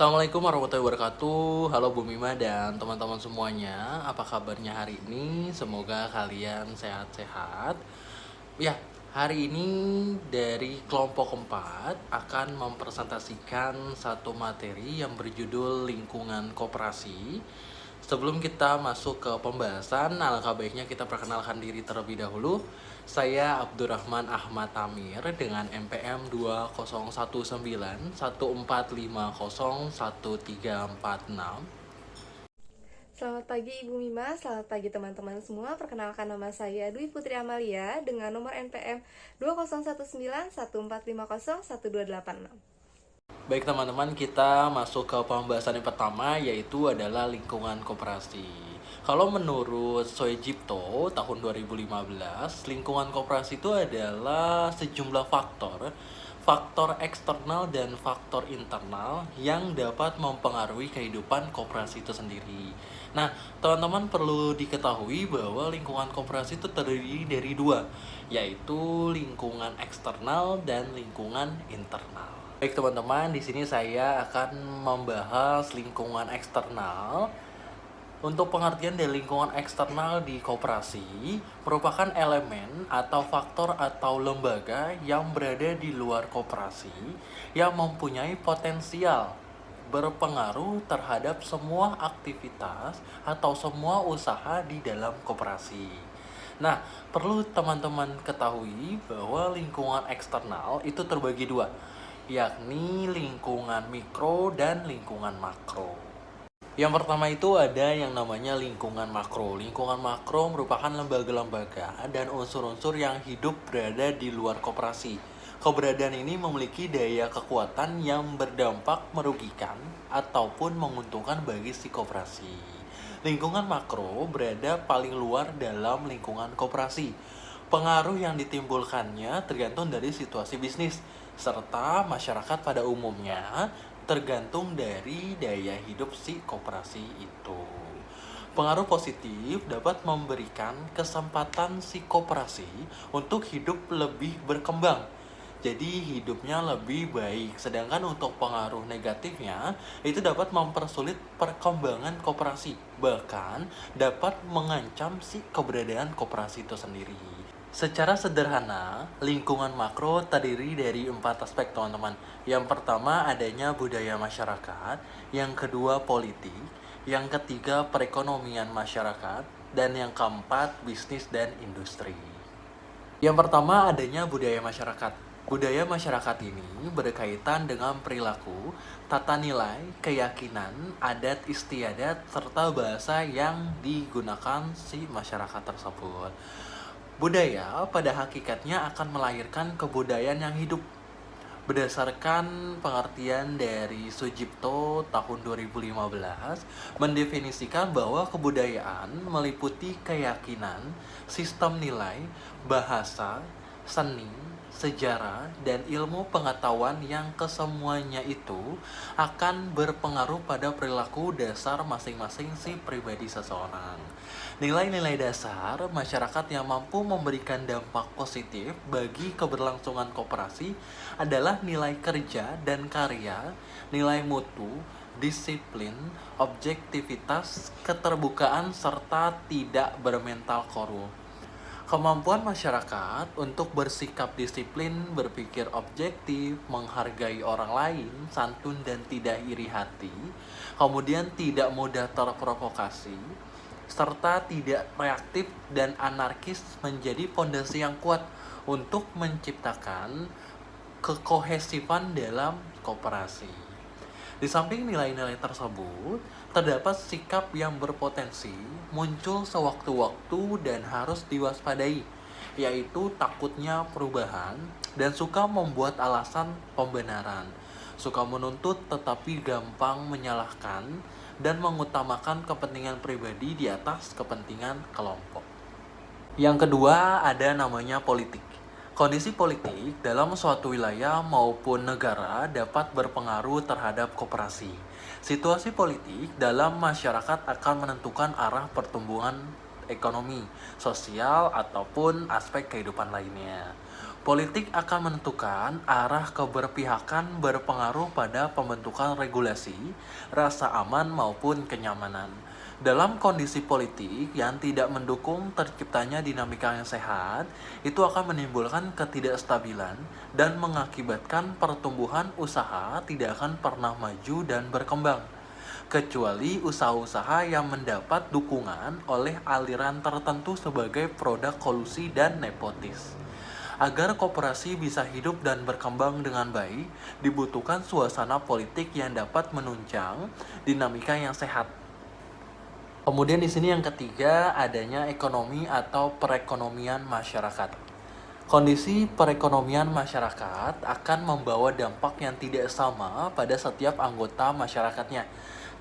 Assalamualaikum warahmatullahi wabarakatuh. Halo Bu Mima dan teman-teman semuanya. Apa kabarnya hari ini? Semoga kalian sehat-sehat. Ya, hari ini dari kelompok 4 akan mempresentasikan satu materi yang berjudul lingkungan koperasi. Sebelum kita masuk ke pembahasan, alangkah baiknya kita perkenalkan diri terlebih dahulu. Saya Abdurrahman Ahmad Tamir dengan NPM 201914501346. Selamat pagi Ibu Mima, selamat pagi teman-teman semua. Perkenalkan nama saya Dwi Putri Amalia dengan nomor NPM 201914501286. Baik teman-teman, kita masuk ke pembahasan yang pertama, yaitu adalah lingkungan koperasi. Kalau menurut Soejipto tahun 2015, lingkungan koperasi itu adalah sejumlah faktor eksternal dan faktor internal yang dapat mempengaruhi kehidupan koperasi itu sendiri. Nah, teman-teman perlu diketahui bahwa lingkungan koperasi itu terdiri dari dua, yaitu lingkungan eksternal dan lingkungan internal. Baik teman-teman, di sini saya akan membahas lingkungan eksternal. Untuk pengertian dari lingkungan eksternal di koperasi merupakan elemen atau faktor atau lembaga yang berada di luar koperasi yang mempunyai potensial berpengaruh terhadap semua aktivitas atau semua usaha di dalam koperasi. Nah, perlu teman-teman ketahui bahwa lingkungan eksternal itu terbagi dua, yakni lingkungan mikro dan lingkungan makro. Yang pertama itu ada yang namanya lingkungan makro. Lingkungan makro merupakan lembaga-lembaga dan unsur-unsur yang hidup berada di luar koperasi. Keberadaan ini memiliki daya kekuatan yang berdampak merugikan ataupun menguntungkan bagi si koperasi. Lingkungan makro berada paling luar dalam lingkungan koperasi. Pengaruh yang ditimbulkannya tergantung dari situasi bisnis, serta masyarakat pada umumnya tergantung dari daya hidup si koperasi itu. Pengaruh positif dapat memberikan kesempatan si koperasi untuk hidup lebih berkembang. Jadi hidupnya lebih baik. Sedangkan untuk pengaruh negatifnya itu dapat mempersulit perkembangan koperasi, bahkan dapat mengancam si keberadaan koperasi itu sendiri. Secara sederhana, lingkungan makro terdiri dari 4 aspek teman-teman. Yang pertama adanya budaya masyarakat, yang kedua politik, yang ketiga perekonomian masyarakat, dan yang keempat bisnis dan industri. Yang pertama adanya budaya masyarakat. Budaya masyarakat ini berkaitan dengan perilaku, tata nilai, keyakinan, adat istiadat, serta bahasa yang digunakan si masyarakat tersebut. Budaya pada hakikatnya akan melahirkan kebudayaan yang hidup. Berdasarkan pengertian dari Sujipto tahun 2015, mendefinisikan bahwa kebudayaan meliputi keyakinan, sistem nilai, bahasa, seni, sejarah, dan ilmu pengetahuan yang kesemuanya itu akan berpengaruh pada perilaku dasar masing-masing si pribadi seseorang. Nilai-nilai dasar masyarakat yang mampu memberikan dampak positif bagi keberlangsungan koperasi adalah nilai kerja dan karya, nilai mutu, disiplin, objektivitas, keterbukaan, serta tidak bermental korup. Kemampuan masyarakat untuk bersikap disiplin, berpikir objektif, menghargai orang lain, santun dan tidak iri hati, kemudian tidak mudah terprovokasi, serta tidak reaktif dan anarkis menjadi fondasi yang kuat untuk menciptakan kekohesifan dalam koperasi. Di samping nilai-nilai tersebut, terdapat sikap yang berpotensi muncul sewaktu-waktu dan harus diwaspadai, yaitu takutnya perubahan dan suka membuat alasan pembenaran, suka menuntut tetapi gampang menyalahkan, dan mengutamakan kepentingan pribadi di atas kepentingan kelompok. Yang kedua ada namanya politik. Kondisi politik dalam suatu wilayah maupun negara dapat berpengaruh terhadap koperasi. Situasi politik dalam masyarakat akan menentukan arah pertumbuhan ekonomi, sosial, ataupun aspek kehidupan lainnya. Politik akan menentukan arah keberpihakan berpengaruh pada pembentukan regulasi, rasa aman maupun kenyamanan. Dalam kondisi politik yang tidak mendukung terciptanya dinamika yang sehat, itu akan menimbulkan ketidakstabilan dan mengakibatkan pertumbuhan usaha tidak akan pernah maju dan berkembang, kecuali usaha-usaha yang mendapat dukungan oleh aliran tertentu sebagai produk kolusi dan nepotis. Agar koperasi bisa hidup dan berkembang dengan baik, dibutuhkan suasana politik yang dapat menunjang dinamika yang sehat. Kemudian di sini yang ketiga, adanya ekonomi atau perekonomian masyarakat. Kondisi perekonomian masyarakat akan membawa dampak yang tidak sama pada setiap anggota masyarakatnya.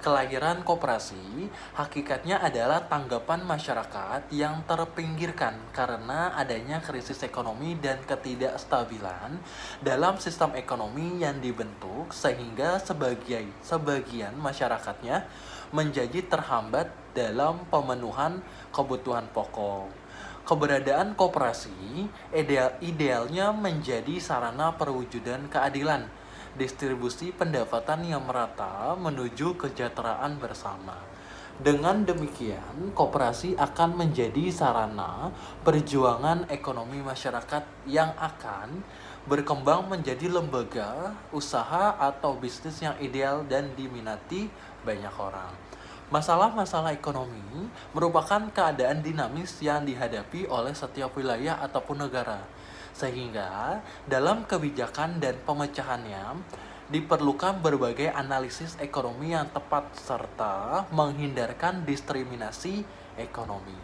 Kelahiran koperasi hakikatnya adalah tanggapan masyarakat yang terpinggirkan karena adanya krisis ekonomi dan ketidakstabilan dalam sistem ekonomi yang dibentuk, sehingga sebagian masyarakatnya menjadi terhambat dalam pemenuhan kebutuhan pokok. Keberadaan koperasi idealnya menjadi sarana perwujudan keadilan, distribusi pendapatan yang merata menuju kesejahteraan bersama. Dengan demikian, koperasi akan menjadi sarana perjuangan ekonomi masyarakat yang akan berkembang menjadi lembaga, usaha, atau bisnis yang ideal dan diminati banyak orang. Masalah-masalah ekonomi merupakan keadaan dinamis yang dihadapi oleh setiap wilayah ataupun negara, sehingga dalam kebijakan dan pemecahannya diperlukan berbagai analisis ekonomi yang tepat serta menghindarkan diskriminasi ekonomi.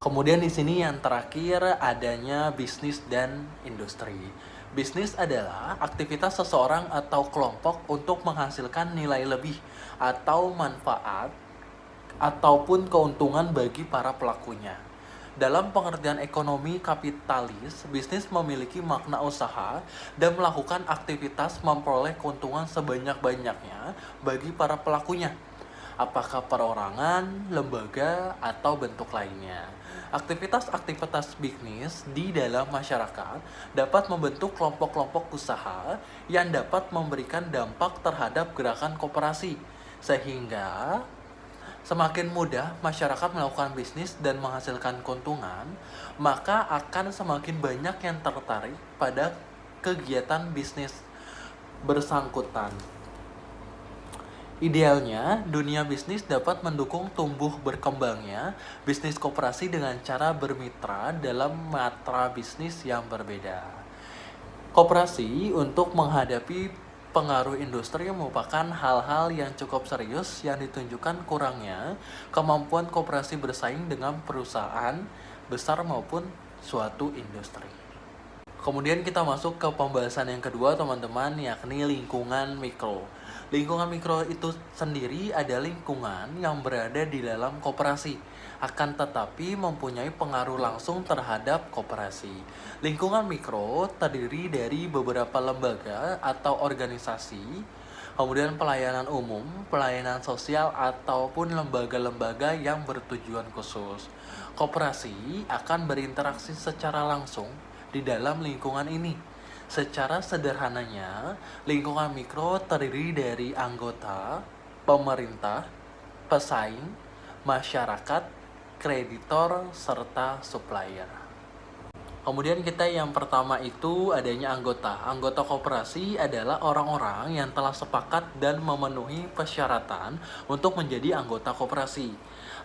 Kemudian di sini yang terakhir, adanya bisnis dan industri. Bisnis adalah aktivitas seseorang atau kelompok untuk menghasilkan nilai lebih atau manfaat ataupun keuntungan bagi para pelakunya. Dalam pengertian ekonomi kapitalis, bisnis memiliki makna usaha dan melakukan aktivitas memperoleh keuntungan sebanyak-banyaknya bagi para pelakunya, apakah perorangan, lembaga, atau bentuk lainnya. Aktivitas-aktivitas bisnis di dalam masyarakat dapat membentuk kelompok-kelompok usaha yang dapat memberikan dampak terhadap gerakan koperasi, sehingga semakin mudah masyarakat melakukan bisnis dan menghasilkan keuntungan, maka akan semakin banyak yang tertarik pada kegiatan bisnis bersangkutan. Idealnya, dunia bisnis dapat mendukung tumbuh berkembangnya bisnis koperasi dengan cara bermitra dalam matra bisnis yang berbeda. Koperasi untuk menghadapi pengaruh industri merupakan hal-hal yang cukup serius yang ditunjukkan kurangnya kemampuan koperasi bersaing dengan perusahaan besar maupun suatu industri. Kemudian kita masuk ke pembahasan yang kedua teman-teman, yakni lingkungan mikro. Lingkungan mikro itu sendiri adalah lingkungan yang berada di dalam koperasi, akan tetapi mempunyai pengaruh langsung terhadap koperasi. Lingkungan mikro terdiri dari beberapa lembaga atau organisasi, kemudian pelayanan umum, pelayanan sosial, ataupun lembaga-lembaga yang bertujuan khusus. Koperasi akan berinteraksi secara langsung di dalam lingkungan ini. Secara sederhananya, lingkungan mikro terdiri dari anggota, pemerintah, pesaing, masyarakat, kreditor, serta supplier. Kemudian kita yang pertama itu adanya anggota. Anggota koperasi adalah orang-orang yang telah sepakat dan memenuhi persyaratan untuk menjadi anggota koperasi.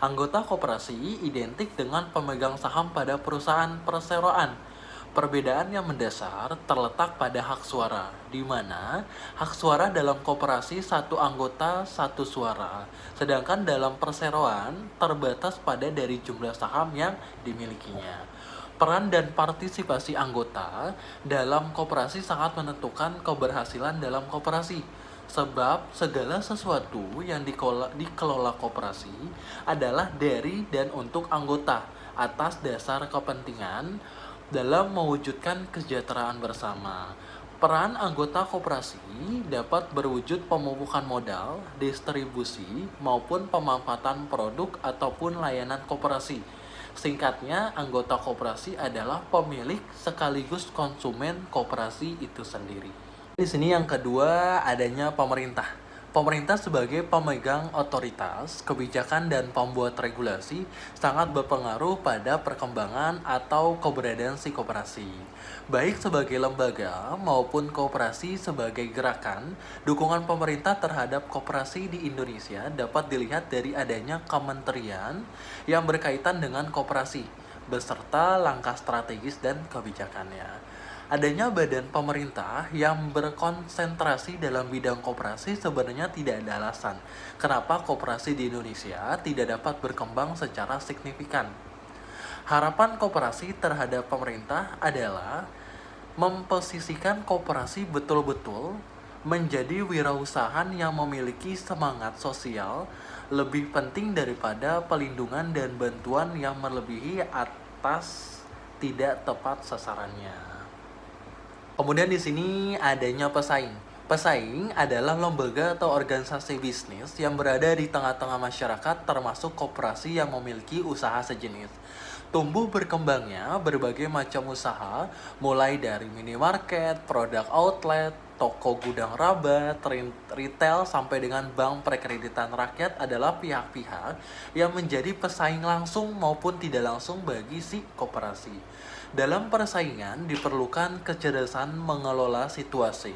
Anggota koperasi identik dengan pemegang saham pada perusahaan perseroan. Perbedaan yang mendasar terletak pada hak suara, di mana hak suara dalam koperasi satu anggota satu suara, sedangkan dalam perseroan terbatas pada dari jumlah saham yang dimilikinya. Peran dan partisipasi anggota dalam koperasi sangat menentukan keberhasilan dalam koperasi. Sebab segala sesuatu yang dikelola koperasi adalah dari dan untuk anggota atas dasar kepentingan dalam mewujudkan kesejahteraan bersama. Peran anggota koperasi dapat berwujud pemupukan modal, distribusi, maupun pemanfaatan produk ataupun layanan koperasi. Singkatnya, anggota koperasi adalah pemilik sekaligus konsumen koperasi itu sendiri. Di sini yang kedua, adanya pemerintah. Pemerintah sebagai pemegang otoritas, kebijakan, dan pembuat regulasi sangat berpengaruh pada perkembangan atau keberadaan si koperasi. Baik sebagai lembaga maupun koperasi sebagai gerakan, dukungan pemerintah terhadap koperasi di Indonesia dapat dilihat dari adanya kementerian yang berkaitan dengan koperasi, beserta langkah strategis dan kebijakannya. Adanya badan pemerintah yang berkonsentrasi dalam bidang koperasi sebenarnya tidak ada alasan kenapa koperasi di Indonesia tidak dapat berkembang secara signifikan. Harapan koperasi terhadap pemerintah adalah memposisikan koperasi betul-betul menjadi wirausahaan yang memiliki semangat sosial lebih penting daripada pelindungan dan bantuan yang melebihi atas tidak tepat sasarannya. Kemudian di sini adanya pesaing. Pesaing adalah lembaga atau organisasi bisnis yang berada di tengah-tengah masyarakat termasuk koperasi yang memiliki usaha sejenis. Tumbuh berkembangnya berbagai macam usaha, mulai dari minimarket, produk outlet, toko gudang rabat, retail, sampai dengan bank perkreditan rakyat adalah pihak-pihak yang menjadi pesaing langsung maupun tidak langsung bagi si koperasi. Dalam persaingan diperlukan kecerdasan mengelola situasi,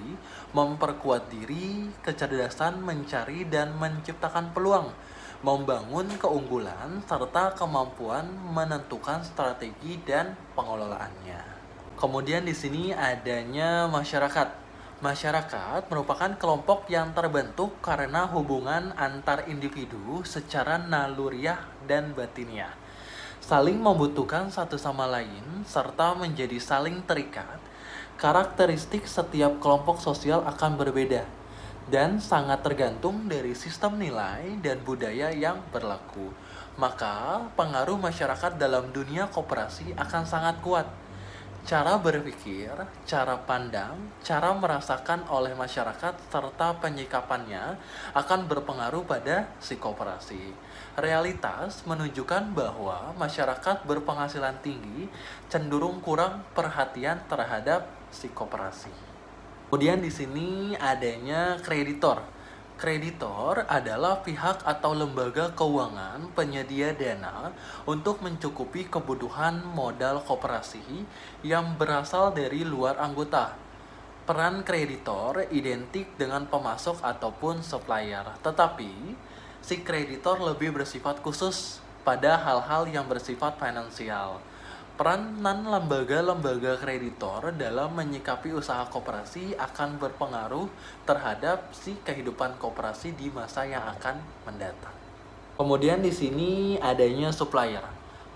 memperkuat diri, kecerdasan mencari dan menciptakan peluang, membangun keunggulan, serta kemampuan menentukan strategi dan pengelolaannya. Kemudian di sini adanya masyarakat. Masyarakat merupakan kelompok yang terbentuk karena hubungan antar individu secara naluriah dan batiniah, saling membutuhkan satu sama lain, serta menjadi saling terikat. Karakteristik setiap kelompok sosial akan berbeda dan sangat tergantung dari sistem nilai dan budaya yang berlaku. Maka, pengaruh masyarakat dalam dunia koperasi akan sangat kuat. Cara berpikir, cara pandang, cara merasakan oleh masyarakat, serta penyikapannya akan berpengaruh pada si koperasi. Realitas menunjukkan bahwa masyarakat berpenghasilan tinggi cenderung kurang perhatian terhadap si koperasi. Kemudian di sini adanya kreditor. Kreditor adalah pihak atau lembaga keuangan penyedia dana untuk mencukupi kebutuhan modal koperasi yang berasal dari luar anggota. Peran kreditor identik dengan pemasok ataupun supplier, tetapi si kreditor lebih bersifat khusus pada hal-hal yang bersifat finansial. Peranan lembaga-lembaga kreditor dalam menyikapi usaha koperasi akan berpengaruh terhadap si kehidupan koperasi di masa yang akan mendatang. Kemudian di sini adanya supplier.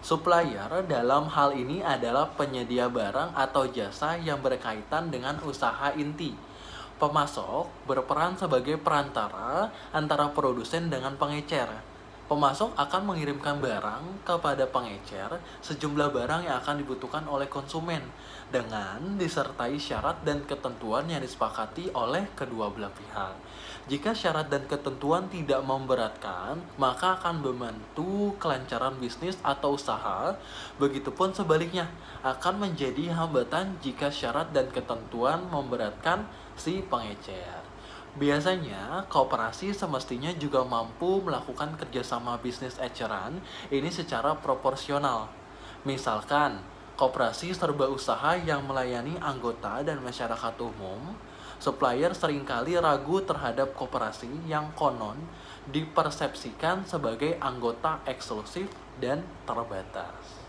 Supplier dalam hal ini adalah penyedia barang atau jasa yang berkaitan dengan usaha inti. Pemasok berperan sebagai perantara antara produsen dengan pengecer. Pemasok akan mengirimkan barang kepada pengecer sejumlah barang yang akan dibutuhkan oleh konsumen dengan disertai syarat dan ketentuan yang disepakati oleh kedua belah pihak. Jika syarat dan ketentuan tidak memberatkan, maka akan membantu kelancaran bisnis atau usaha. Begitupun sebaliknya, akan menjadi hambatan jika syarat dan ketentuan memberatkan si pengecer. Biasanya, koperasi semestinya juga mampu melakukan kerjasama bisnis eceran ini secara proporsional. Misalkan, koperasi serba usaha yang melayani anggota dan masyarakat umum, supplier seringkali ragu terhadap koperasi yang konon dipersepsikan sebagai anggota eksklusif dan terbatas.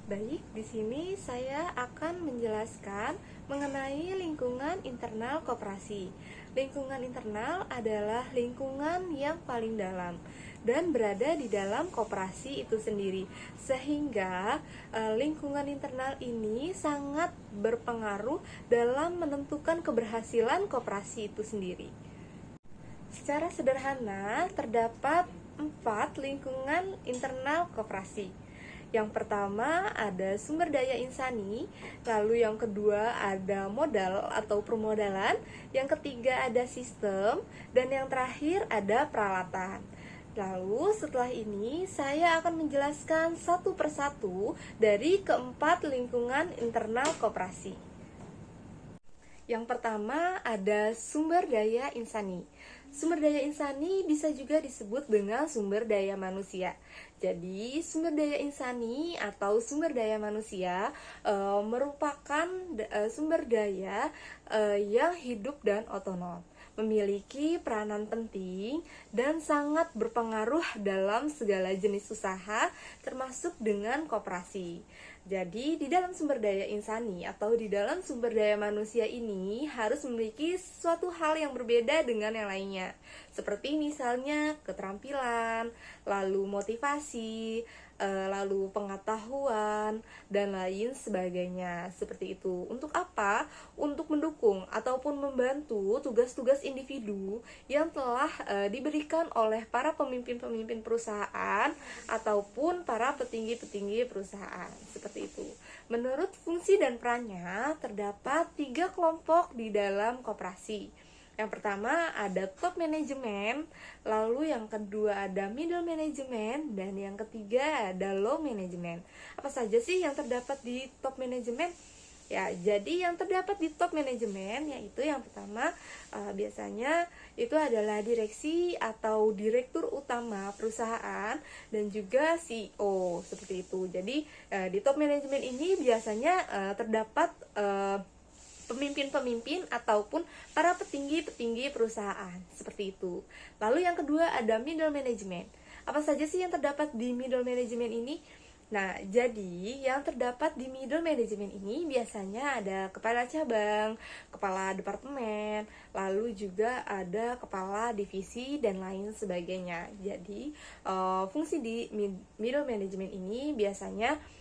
Baik, di sini saya akan menjelaskan mengenai lingkungan internal koperasi. Lingkungan internal adalah lingkungan yang paling dalam dan berada di dalam koperasi itu sendiri, sehingga lingkungan internal ini sangat berpengaruh dalam menentukan keberhasilan koperasi itu sendiri. Secara sederhana, terdapat 4 lingkungan internal koperasi. Yang pertama ada sumber daya insani, lalu yang kedua ada modal atau permodalan, yang ketiga ada sistem, dan yang terakhir ada peralatan. Lalu setelah ini saya akan menjelaskan satu persatu dari keempat lingkungan internal koperasi. Yang pertama ada sumber daya insani. Sumber daya insani bisa juga disebut dengan sumber daya manusia. Jadi sumber daya insani atau sumber daya manusia merupakan sumber daya yang hidup dan otonom, memiliki peranan penting dan sangat berpengaruh dalam segala jenis usaha termasuk dengan koperasi. Jadi di dalam sumber daya insani atau di dalam sumber daya manusia ini harus memiliki suatu hal yang berbeda dengan yang lainnya. Seperti misalnya keterampilan, lalu motivasi, lalu pengetahuan, dan lain sebagainya. Seperti itu. Untuk apa? Untuk mendukung ataupun membantu tugas-tugas individu yang telah diberikan oleh para pemimpin-pemimpin perusahaan ataupun para petinggi-petinggi perusahaan. Seperti itu. Menurut fungsi dan perannya, terdapat 3 kelompok di dalam koperasi. Yang pertama ada top management, lalu yang kedua ada middle management, dan yang ketiga ada low management. Apa saja sih yang terdapat di top management? Ya, jadi yang terdapat di top management yaitu yang pertama biasanya itu adalah direksi atau direktur utama perusahaan dan juga CEO, seperti itu. Jadi di top management ini biasanya terdapat pemimpin-pemimpin ataupun para petinggi-petinggi perusahaan, seperti itu. Lalu yang kedua ada middle management. Apa saja sih yang terdapat di middle management ini? Nah, jadi yang terdapat di middle management ini biasanya ada kepala cabang, kepala departemen, lalu juga ada kepala divisi dan lain sebagainya. Jadi fungsi di middle management ini biasanya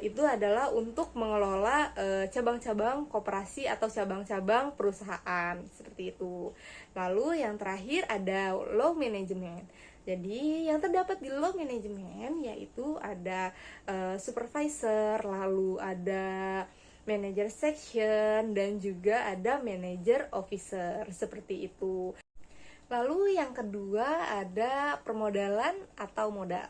itu adalah untuk mengelola cabang-cabang koperasi atau cabang-cabang perusahaan, seperti itu. Lalu yang terakhir ada low management. Jadi yang terdapat di low management yaitu ada supervisor, lalu ada manager section, dan juga ada manager officer, seperti itu. Lalu yang kedua ada permodalan atau modal.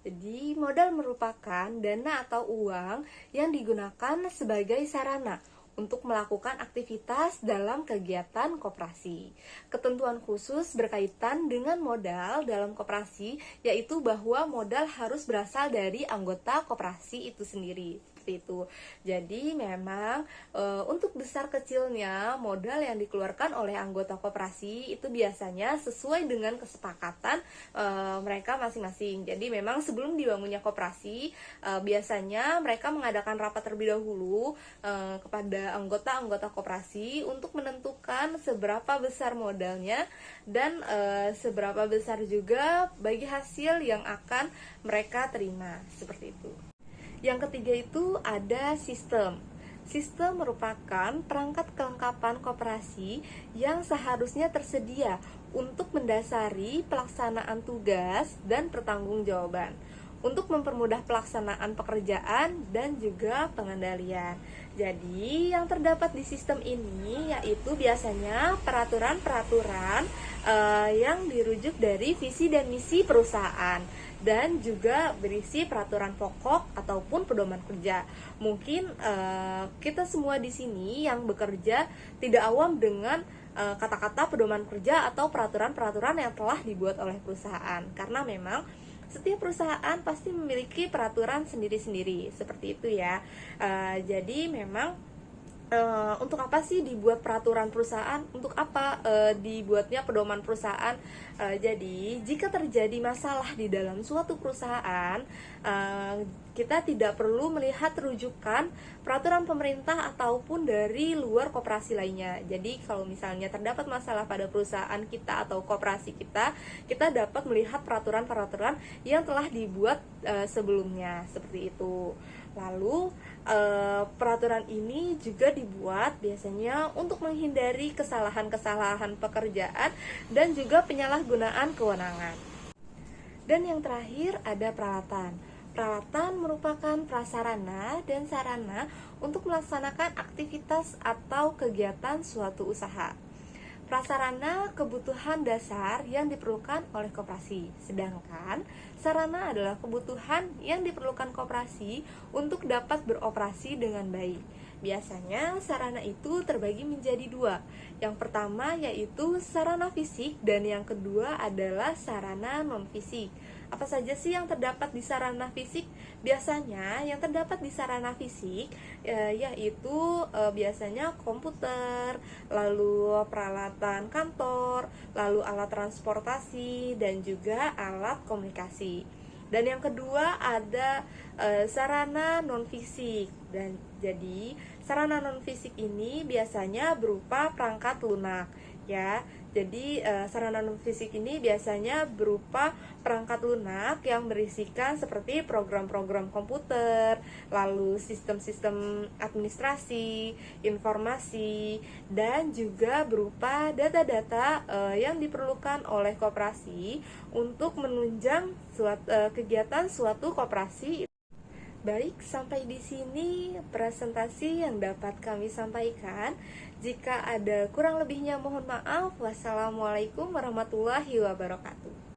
Jadi modal merupakan dana atau uang yang digunakan sebagai sarana untuk melakukan aktivitas dalam kegiatan koperasi. Ketentuan khusus berkaitan dengan modal dalam koperasi yaitu bahwa modal harus berasal dari anggota koperasi itu sendiri. Itu. Jadi memang untuk besar kecilnya modal yang dikeluarkan oleh anggota koperasi itu biasanya sesuai dengan kesepakatan mereka masing-masing. Jadi memang sebelum dibangunnya koperasi biasanya mereka mengadakan rapat terlebih dahulu kepada anggota-anggota koperasi untuk menentukan seberapa besar modalnya dan seberapa besar juga bagi hasil yang akan mereka terima, seperti itu. Yang ketiga itu ada sistem. Sistem merupakan perangkat kelengkapan koperasi yang seharusnya tersedia untuk mendasari pelaksanaan tugas dan pertanggungjawaban, untuk mempermudah pelaksanaan pekerjaan dan juga pengendalian. Jadi yang terdapat di sistem ini yaitu biasanya peraturan-peraturan yang dirujuk dari visi dan misi perusahaan, dan juga berisi peraturan pokok ataupun pedoman kerja. Mungkin kita semua di sini yang bekerja tidak awam dengan kata-kata pedoman kerja atau peraturan-peraturan yang telah dibuat oleh perusahaan, karena memang setiap perusahaan pasti memiliki peraturan sendiri-sendiri, seperti itu ya. Jadi memang untuk apa sih dibuat peraturan perusahaan? Untuk apa dibuatnya pedoman perusahaan? Jadi jika terjadi masalah di dalam suatu perusahaan, kita tidak perlu melihat rujukan peraturan pemerintah ataupun dari luar koperasi lainnya. Jadi kalau misalnya terdapat masalah pada perusahaan kita atau koperasi kita dapat melihat peraturan-peraturan yang telah dibuat sebelumnya, seperti itu. Lalu peraturan ini juga dibuat biasanya untuk menghindari kesalahan-kesalahan pekerjaan dan juga penyalahgunaan kewenangan. Dan yang terakhir ada peralatan. Peralatan merupakan prasarana dan sarana untuk melaksanakan aktivitas atau kegiatan suatu usaha. Prasarana kebutuhan dasar yang diperlukan oleh koperasi, sedangkan sarana adalah kebutuhan yang diperlukan koperasi untuk dapat beroperasi dengan baik. Biasanya sarana itu terbagi menjadi dua. Yang pertama yaitu sarana fisik dan yang kedua adalah sarana non-fisik. Apa saja sih yang terdapat di sarana fisik? Biasanya yang terdapat di sarana fisik yaitu biasanya komputer, lalu peralatan kantor, lalu alat transportasi dan juga alat komunikasi. Dan yang kedua ada sarana non-fisik. Dan jadi sarana non-fisik ini biasanya berupa perangkat lunak ya. Jadi sarana non-fisik ini biasanya berupa perangkat lunak yang berisikan seperti program-program komputer, lalu sistem-sistem administrasi, informasi, dan juga berupa data-data yang diperlukan oleh koperasi untuk menunjang kegiatan suatu koperasi. Baik, sampai di sini presentasi yang dapat kami sampaikan. Jika ada kurang lebihnya mohon maaf. Wassalamualaikum warahmatullahi wabarakatuh.